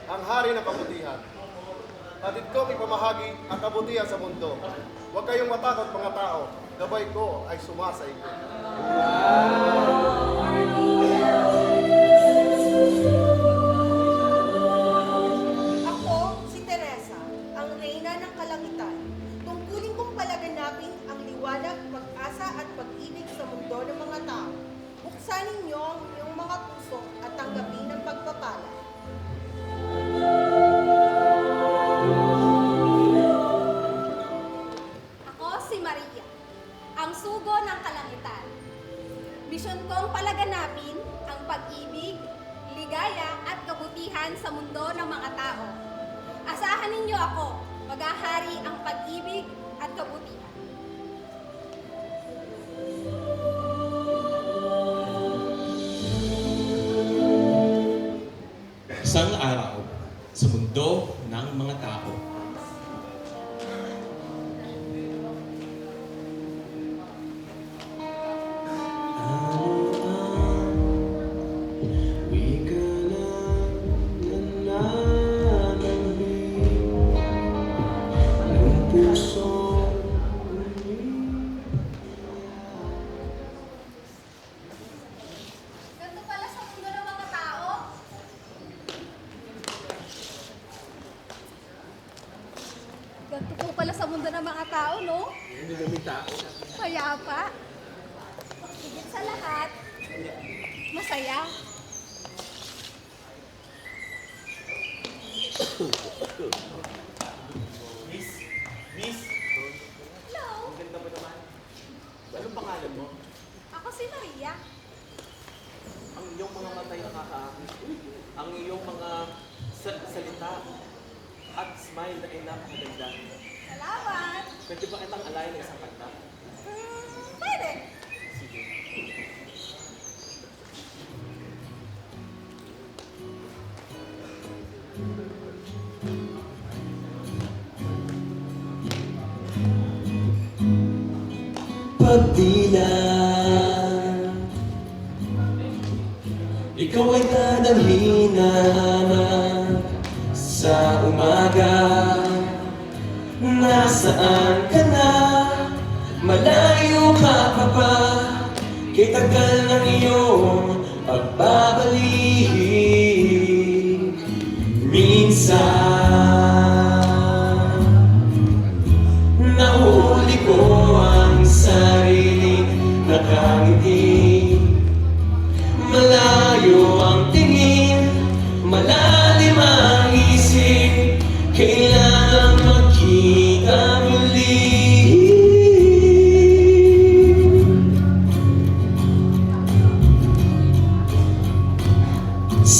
Ang hari ng kabutihan. Hatid ko ipamahagi ang kabutihan sa mundo. Huwag kayong matakot mga tao. Gabay ko ay sumasay ko. Ako, si Teresa, ang reyna ng kalangitan. Tungkulin kong palaganapin ang liwanag, pag-asa at pag-ibig sa mundo ng mga tao. Buksan ninyo ang iyong mga puso at tanggapin ang pagpapala. Ako si Maria, ang sugo ng kalangitan. Misyon kong palaganapin ang pag-ibig, ligaya at kabutihan sa mundo ng mga tao. Asahan ninyo ako, maghahari ang pag-ibig at kabutihan. Isang araw sa mundo ng mga tao. Ganito pala sa mundo ng mga tao. Ganito po pala sa mundo ng mga tao, no? Hindi kami tao. Kaya pa. Higit sa lahat, masaya. Miss, Hello, ang ganda mo naman. Anong pangalan mo? ako si Maria. Ang iyong mga matay ang iyong mga salita at smile na ay napakaganda. Salamat. Pwede ba kitang alay ng isang kanta? Pwede. Sige. Pagdila, ikaw ay dadalhin sa umaga. Nasaan ka na? Malayo ka pa ba? Kay tagal ng iyong pagbabalik. Minsan nahuli ko ang sariling nakangiti. Malayo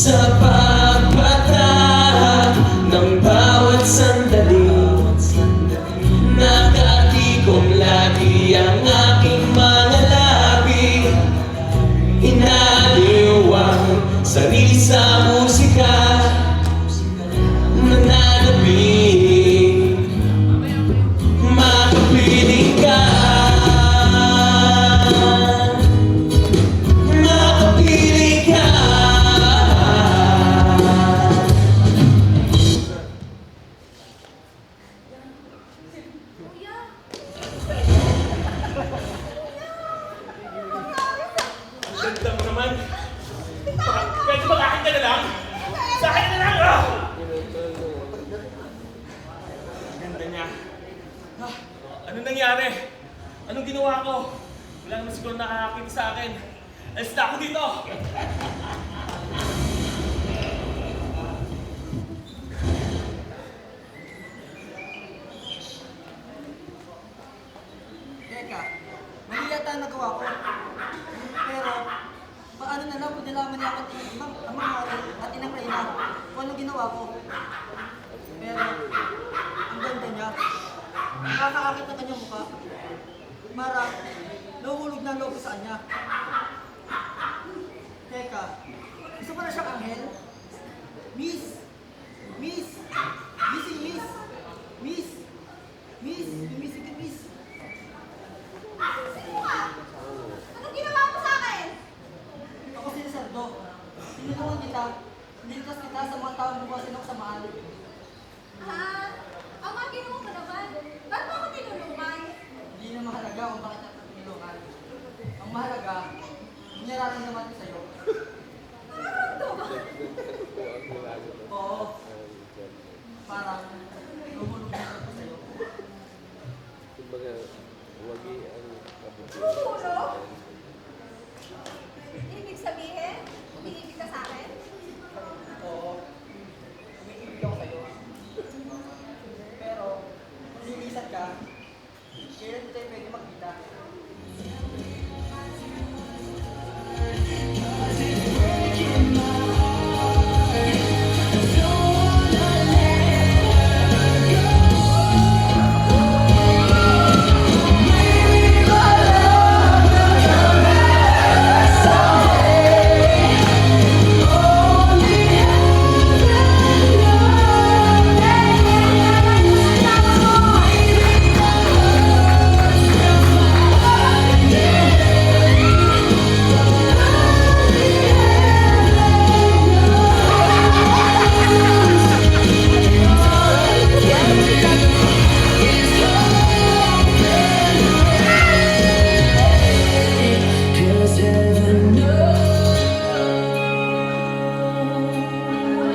sa pagpatak ng bawat sandali. Nakatikom lagi ang aking mga labi. Inaliw ang sarili sa musika. Nananabing makapiling ka. Makapiling ka. Kuya, Ganda mo naman. Pwede ba akin ka na lang? Sa akin na lang! Ah! Ganda niya. Ah, ano nangyari? Anong ginawa ko? Wala naman siguro nakakakita sa akin. Alis na ako dito! Teka, mali yata ang nagawa ko. Pero, paano na lang kung nalaman niya ang mga at inang Reyna kung ano ginawa ko. Pero, ang ganda niya. Nakakaakit ang kanyang mukha. Mara, nahuhulog na ang loob ko sa kanya. Teka, gusto pa na siyang anghel? Miss! Miss! Missing Miss! Miss! Miss! Yung missing ka, Miss! sino ka? Anong ginawa mo sa akin? Ako si Sardo. Tinulungan kita. Niligtas kita sa mga taong bukas ng kasamaan. Ah, ang mga ginawa mo naman. Ba't mo ako tinulungan? Hindi na mahalaga kung bakit natin tinulungan. Ang mahalaga, yung nararamdaman ko sa'yo. Nararamdaman? Oo. Parang lumulog na ako sa'yo. Tutulog? Ibig sabihin, umiibig ka sa akin? Oo. Umiibig ako sa'yo. Pero, kung lilisan ka, kailan hindi tayo pwede magkita.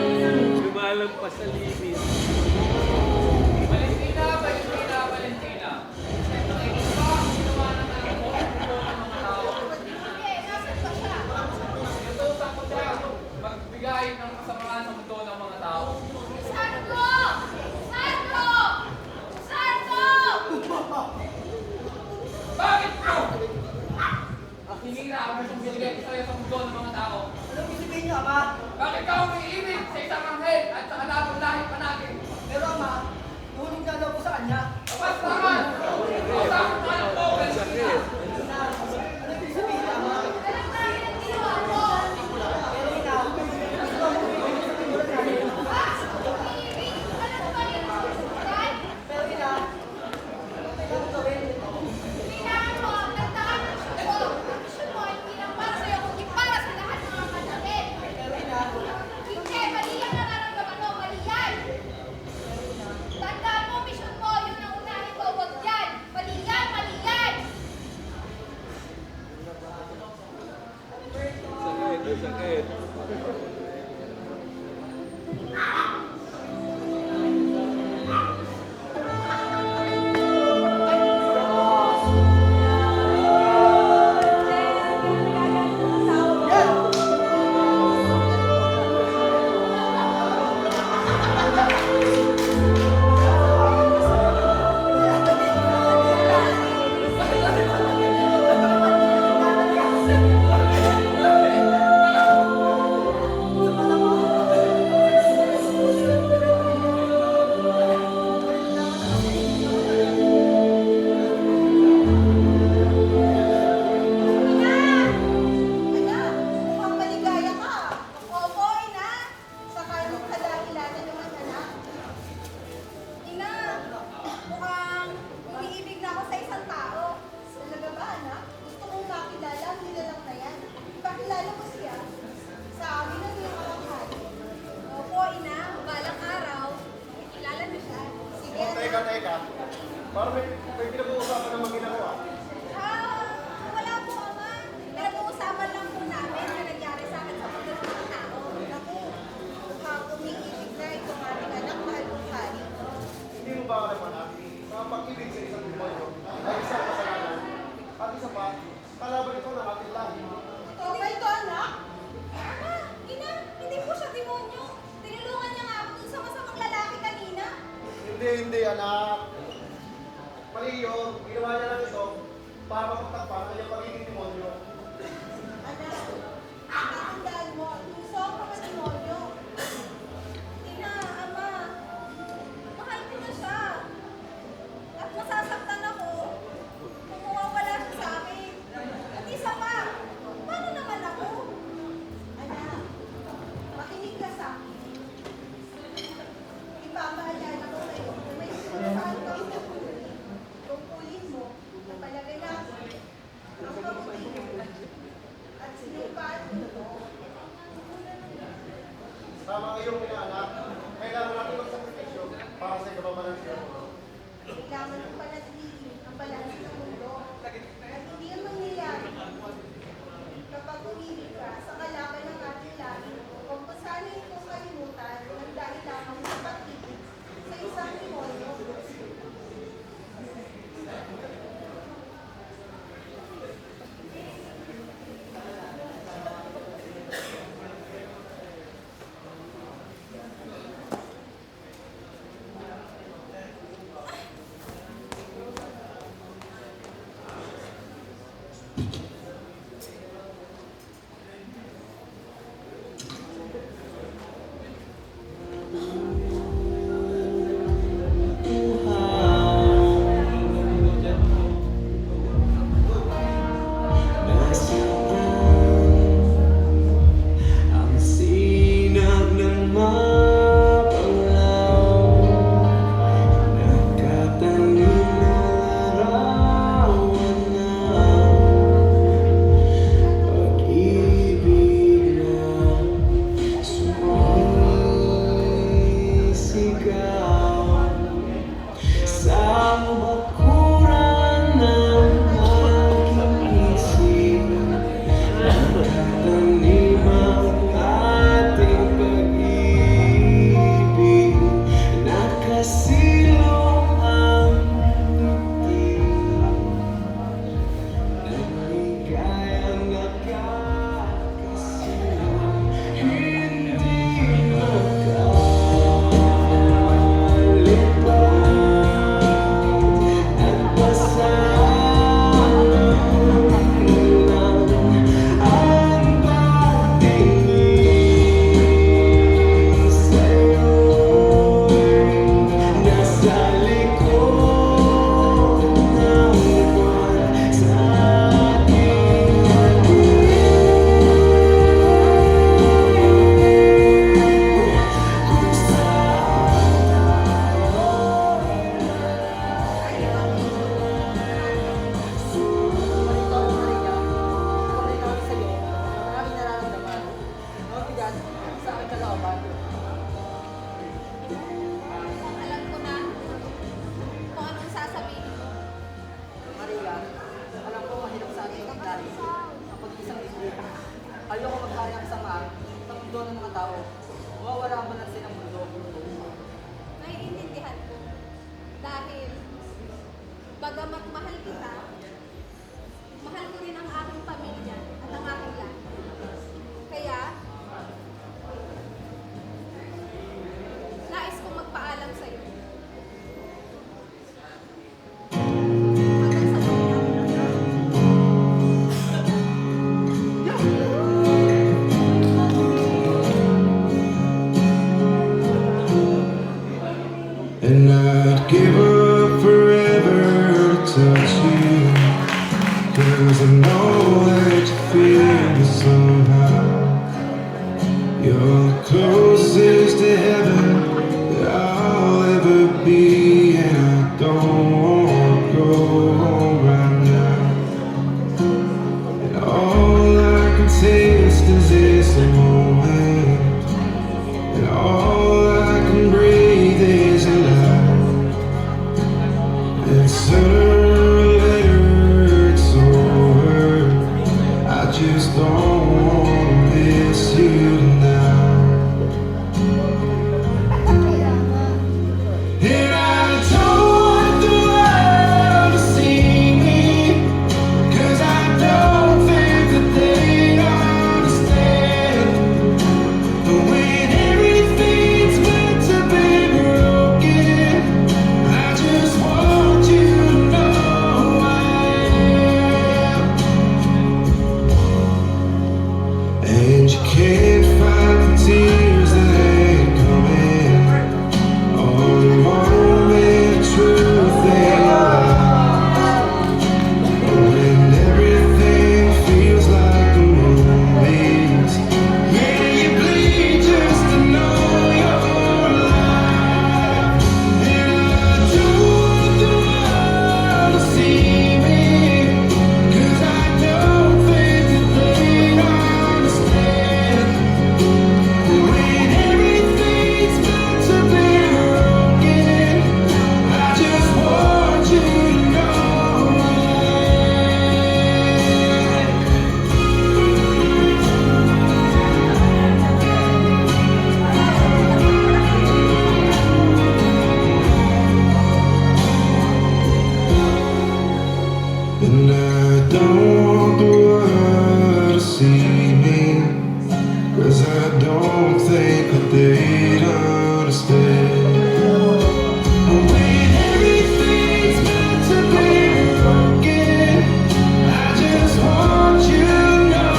Lumalagpas sa limit. Valentina, Valentina, Valentina. Nakikinig ba ang ginawa ng anak mo ang buo ng mga tao? Sige, nasan ba siya? Inutusan ko siya magbigay ng kasamaan sa mundo ng mga tao. Sardo! Sardo! Sardo! Bakit mo? Ang hinira ang gusto binigay ko sa'yo sa mundo ng mga tao. Anong isipin niyo, Ama? Bakit ka umiibig sa isang anghel at sa kalabang lahi pa natin? Pero Ama, nahulog na loob ko sa kanya. Tapos naman! Kausap ang anak ko, Valentina. Anong ibig sabihin niya, Ama? Alam namin ang ginawa mo! Pero ina, gusto mo bumibig sa pingulan namin. Umiibig! Ano ba yung susundan? Pero ina, ano kailangan gawin? Kailangan mo ang tandaan ng misyon mo! Ang misyon mo ay hindi lang para sa'yo, kundi para sa lahat ng mga kapatid! Pero ina, Hindi! Mali ang nararamdaman mo! Mali yan! Tandaan mo, misyon mo! Yun ang unahin mo! Huwag yan! Mali yan! Mali yan! sa panahon mo siya? Sa amin na yung karanghali. Opo, ina. Balang araw, kilala na siya. Sige, O, teka. Parang may pinag-uusapan ng mag-ginagawa. Wala po, ama. Pinag-uusapan lang po namin na nangyari sa akin sa mundo ng mga tao. Naku, mukhang umiibig na itong ating anak na albukhari. Hindi mo ba alam, anak, na pag-ibig sa isang demonyo ay isang kasalanan at isa pa, kalaban ito ng ating lahi. Ito ba ito, anak? Ama, ina, hindi po siya demonyo. Tinulungan niya nga ako dun sa masamang lalaki kanina. Hindi, anak. Mali yun. Ginawa niya lang ito para mapagtakpan ang kanyang pagiging demonyo. Anak, tatandaan mo, tuso ang pagkademonyo. Ina, ama, mahal ko na siya. At masasaktan ako kung mawawala siya sa akin. At isa pa, paano naman ako? Anak, makinig ka sa akin. Ipapaalala ko sa iyo na may sinusahan kami sa tungkulin. Tungkulin mo na palaganapin ang kabutihan at sinupaan mo ito. Tama kayong inaanak. Kailangan natin magsakripisyo para sa ikabamalan siya. Kailangan ng panatili ang balanse ng mundo at hindi ang mangyayari kapag umibig ka sa kalaban ng ating lahi kung sana itong kalimutan ng dahil lamang sa pag-ibig sa isang demonyo. Ang sinag ng mapanglaw, nagkatanim na larawan ng pag-ibig na sumisigaw sa bakuran ng aking isip. Nagtatanim ang ating pag-ibig, nakasilong ang ngiti ng ligayang nakakasilong, hindi makalipad at pasalamat lang ang pagtingin sa'yo'y nasa likod ng buwan sa aking kung Marito ako, Maria. Ikaw rin ako sa iyo. Maraming nararamdaman. Mabigat sa aking kalooban. Alam ko na kung anong sasabihin mo. Maria, alam ko mahirap sa ating dahil ang pag-isang isip. Ayoko magkayang sama sa mundo ng mga tao. Mawawala ang balanse ng mundo. Naiintindihan ko. Dahil, bagamat mahal kita, mahal ko rin ang aking pamilya at ang aking lahat. Kaya, nais kong magpaalam sa iyo. Hanggang sa muli. and I'd give up forever to touch you, 'cause I know that you feel can't find the tears that ain't coming. All the moment truth they lie. When everything feels like the movies, yeah, you bleed just to know you're alive. And I don't want the world to see me, 'cause I don't think that they understand. When everything's meant to be broken, I just want you to know. And I don't want the world to see me, 'cause I don't think that they'd understand. When everything's meant to be broken, I just want you to know.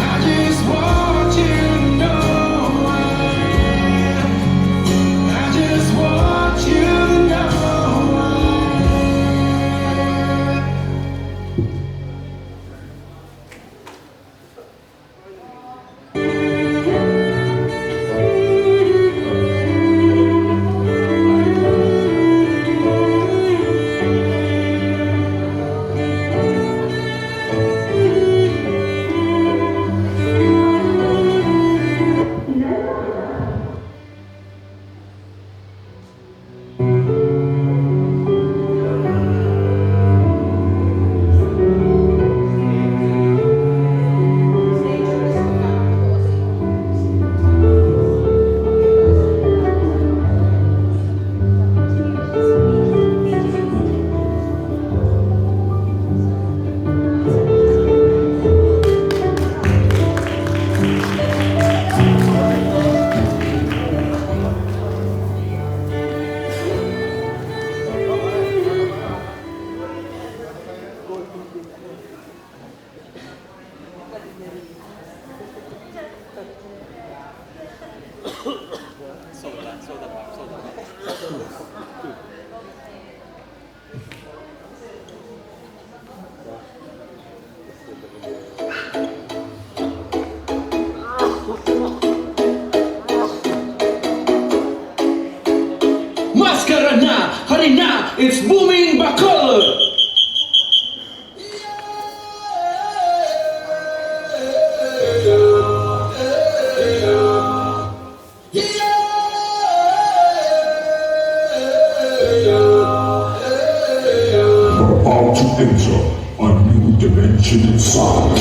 I just want you to know. I just want you to know. Maskara na, hari na, it's booming Bacolod! We're about to enter a new dimension inside.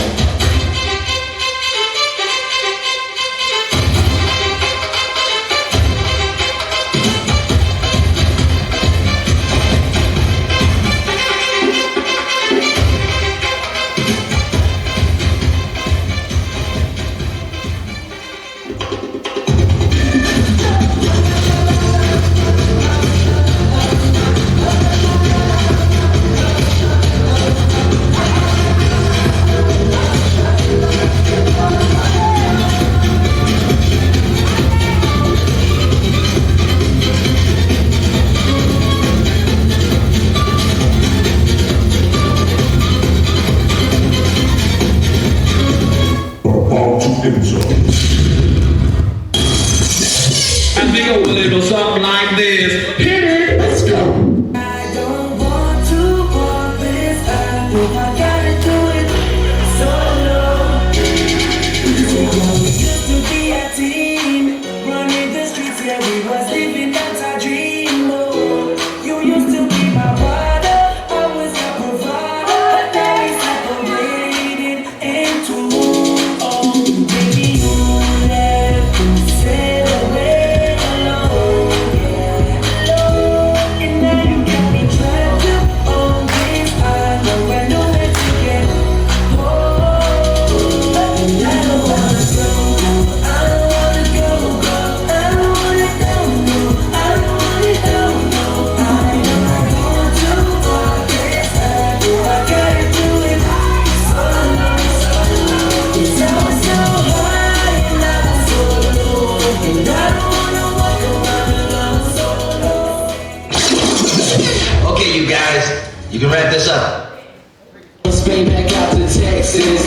And we go a little something like this. Hit it! Let's go! I don't want to walk this earth, I gotta do it solo. We used to be a team, running the streets, yeah, we was living out our dream. Oh, you used to be my brother, I was your provider, but now we separated into oh, baby, you left, said away alone.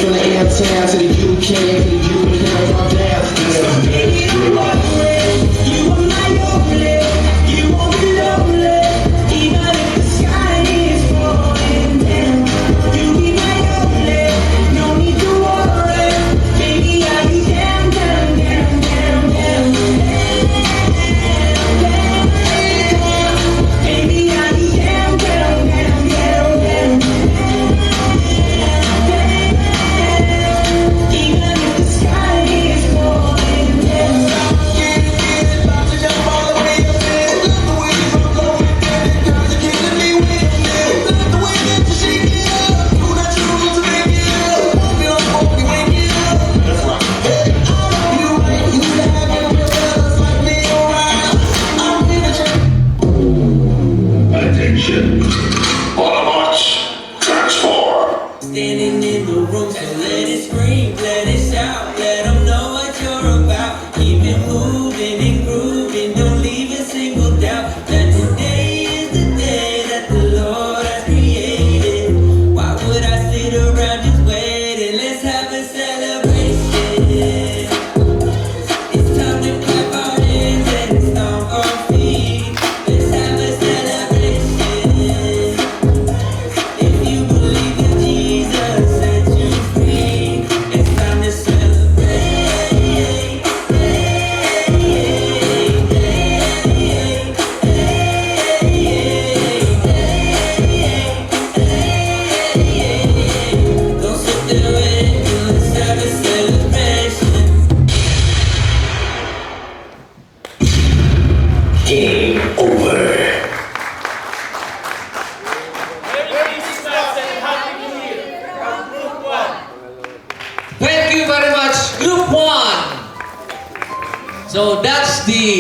from the airtown to the UK to the UK, all down. Baby, don't worry, you are my only. You won't be lonely, even if the sky is falling down. You'll be my only, no need to worry. Baby, I'll be down, down, down, down, down. Baby, I'll be down, down, down, down, down. Even if the sky is falling down. Attention. Autobots, transform. Standing in the room, so let it scream, let it shout, let them know what you're about. Keep it moving and grooving, don't leave a single doubt that today is the day that the Lord has created. Why would I sit around just waiting? Let's have a celebration. It's time to clap our hands and stomp our feet. Let's have a celebration. If you believe that Jesus set you free, it's time to celebrate. Don't sit there waiting, let's have a celebration. Game over. Merry Christmas and Happy New Year from Group 1. Thank you very much, Group 1. So that's the